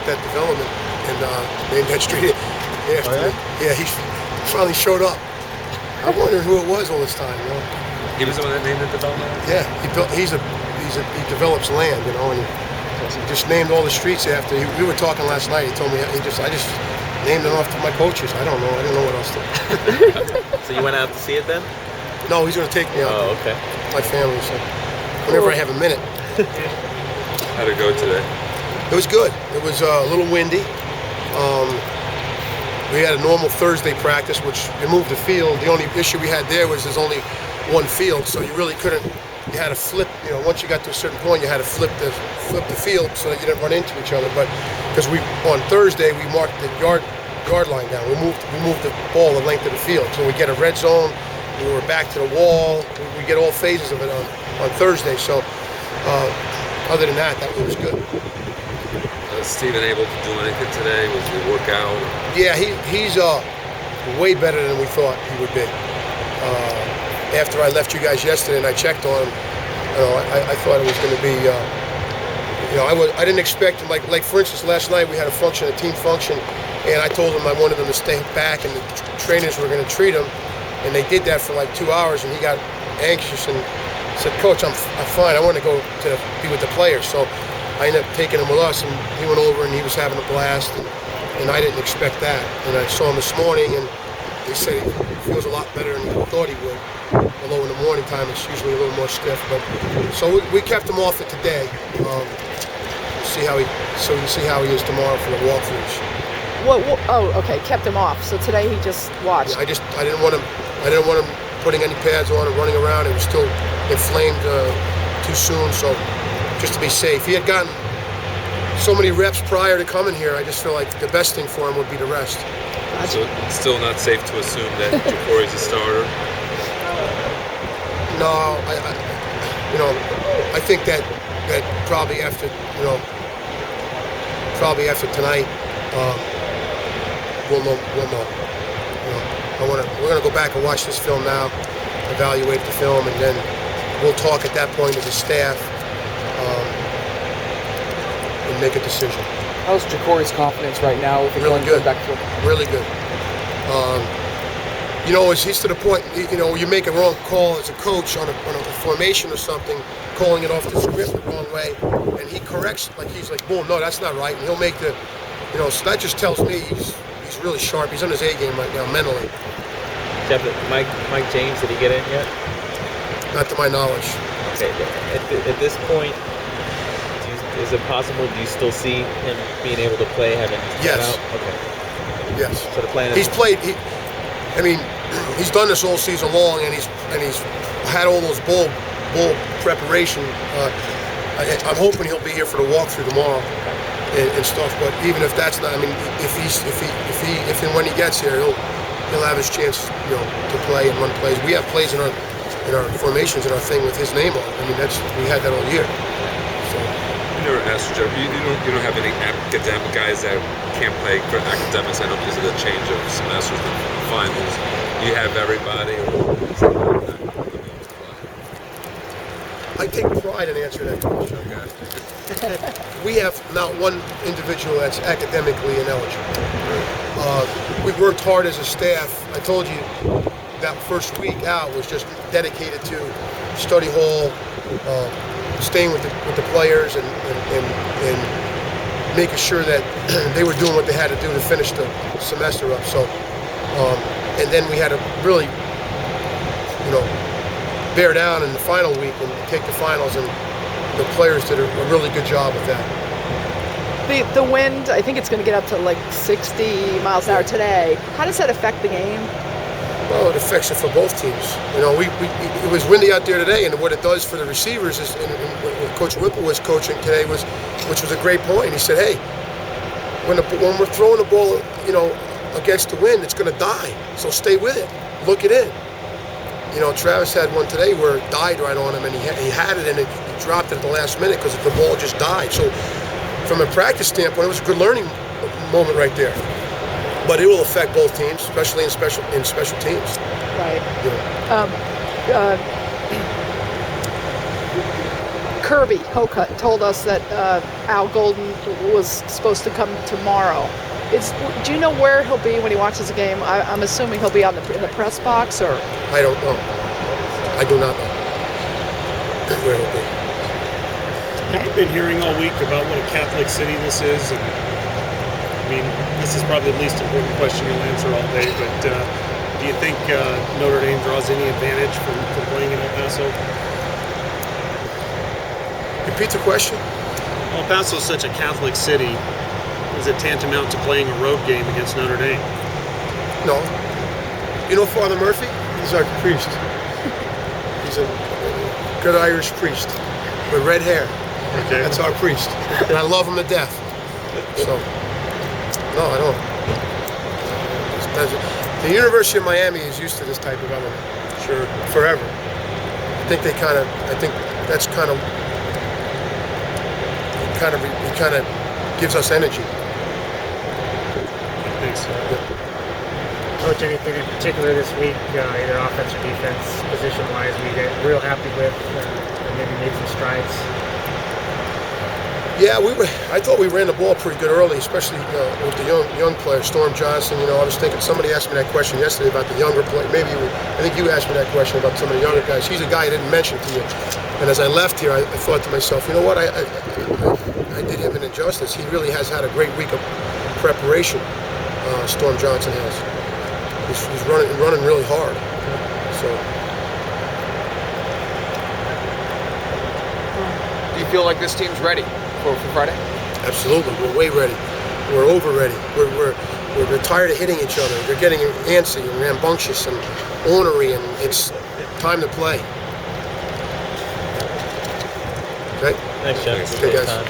that development and named that street after me. Yeah, he finally showed up. I wondered who it was all this time, you know. He was the one that named the development? Yeah, he develops land, you know, and he just named all the streets after. We were talking last night. He told me I just named it off to my coaches. I don't know. I didn't know what else to. So you went out to see it then? No, he's going to take me out. Oh, okay. My family, so whenever I have a minute. How'd it go today? It was good. It was a little windy. We had a normal Thursday practice, which you moved the field. The only issue we had there was there's only one field, so you really couldn't. You had to flip. You know, once you got to a certain point, you had to flip the field so that you didn't run into each other. But because on Thursday we marked the yard line down. We moved the ball the length of the field, so we get a red zone. We were back to the wall. We get all phases of it on Thursday. So other than that was good. Was Steven able to do anything today? Was he work out? Yeah, he's way better than we thought he would be. After I left you guys yesterday and I checked on him, you know, I thought it was going to be, you know, I didn't expect him. Like for instance, last night we had a team function, and I told him I wanted him to stay back and the trainers were going to treat him, and they did that for like 2 hours, and he got anxious and said, "Coach, I'm fine. I want to go to be with the players." So I ended up taking him with us, and he went over and he was having a blast, and I didn't expect that. And I saw him this morning, and he said he feels a lot better than he thought he would. Although in the morning time it's usually a little more stiff, but so we kept him off it today. See how he is tomorrow for the walkthroughs. Oh, okay. Kept him off. So today he just watched. Yeah, I didn't want him putting any pads on and running around. It was still inflamed too soon. So just to be safe, he had gotten so many reps prior to coming here. I just feel like the best thing for him would be to rest. So it's still not safe to assume that Ja'Cory's a starter. No, I think that probably after tonight, we'll know. You know, we're gonna go back and watch this film now, evaluate the film, and then we'll talk at that point as a staff and make a decision. How's Ja'Cory's confidence right now? Really good. Back to Really good. You know, he's to the point, you know, you make a wrong call as a coach on a formation or something, calling it off the script the wrong way, and he corrects, like he's like, boom, no, that's not right, and he'll make the, you know, so that just tells me he's really sharp. He's on his A game right now, mentally. Jeff, Mike James, did he get in yet? Not to my knowledge. Okay, at this point, is it possible, do you still see him being able to play, having Yes. out? Okay. Yes. So the plan is... He's played, he's done this all season long, and he's had all those bowl preparation. I'm hoping he'll be here for the walkthrough tomorrow and stuff. But even if that's not, if and when he gets here, he'll have his chance, you know, to play and run plays. We have plays in our formations in our thing with his name on it. We had that all year. So. You never asked Jeff. You don't have any academic guys that can't play for academics. I know because of the change of semesters and finals. You have everybody. I take pride in answering that question. Okay. We have not one individual that's academically ineligible. We worked hard as a staff. I told you that first week out was just dedicated to study hall, staying with the players and making sure that they were doing what they had to do to finish the semester up. So, and then we had to really, you know, bear down in the final week and take the finals, and the players did a really good job with that. The wind, I think it's going to get up to like 60 miles an hour today. How does that affect the game? Well, it affects it for both teams. You know, it was windy out there today, and what it does for the receivers is, and what Coach Whipple was coaching today which was a great point. He said, hey, when we're throwing the ball, you know, against the wind, it's going to die. So stay with it, look it in. You know, Travis had one today where it died right on him, and he had it, and he dropped it at the last minute because the ball just died. So from a practice standpoint, it was a good learning moment right there. But it will affect both teams, especially in special teams. Right. You know. Kirby Hocutt told us that Al Golden was supposed to come tomorrow. Do you know where he'll be when he watches the game? I'm assuming he'll be in the press box, or? I don't know. I do not know where he'll be. Have you been hearing all week about what a Catholic city this is? And, I mean, this is probably the least important question you'll answer all day, but do you think Notre Dame draws any advantage from playing in El Paso? Repeat the question. El Paso is such a Catholic city. Is it tantamount to playing a road game against Notre Dame? No. You know Father Murphy? He's our priest. He's a good Irish priest with red hair. Okay. That's our priest. And I love him to death. So, no, I don't. The University of Miami is used to this type of element. Sure. Forever. I think that's kind of gives us energy. Thanks. Coach, anything in particular this week, either offense or defense, position-wise, we get real happy with, and maybe made some strides? Yeah, I thought we ran the ball pretty good early, especially with the young players, Storm Johnson. I was thinking somebody asked me that question yesterday about the younger player. I think you asked me that question about some of the younger guys. He's a guy I didn't mention to you. And as I left here, I thought to myself, you know what? I did him an injustice. He really has had a great week of preparation. Storm Johnson has. He's running really hard. So. Do you feel like this team's ready for Friday? Absolutely, we're way ready. We're over ready. We're tired of hitting each other. They're getting antsy and rambunctious and ornery, and it's time to play. Okay. Thanks, Jeff. Okay, guys.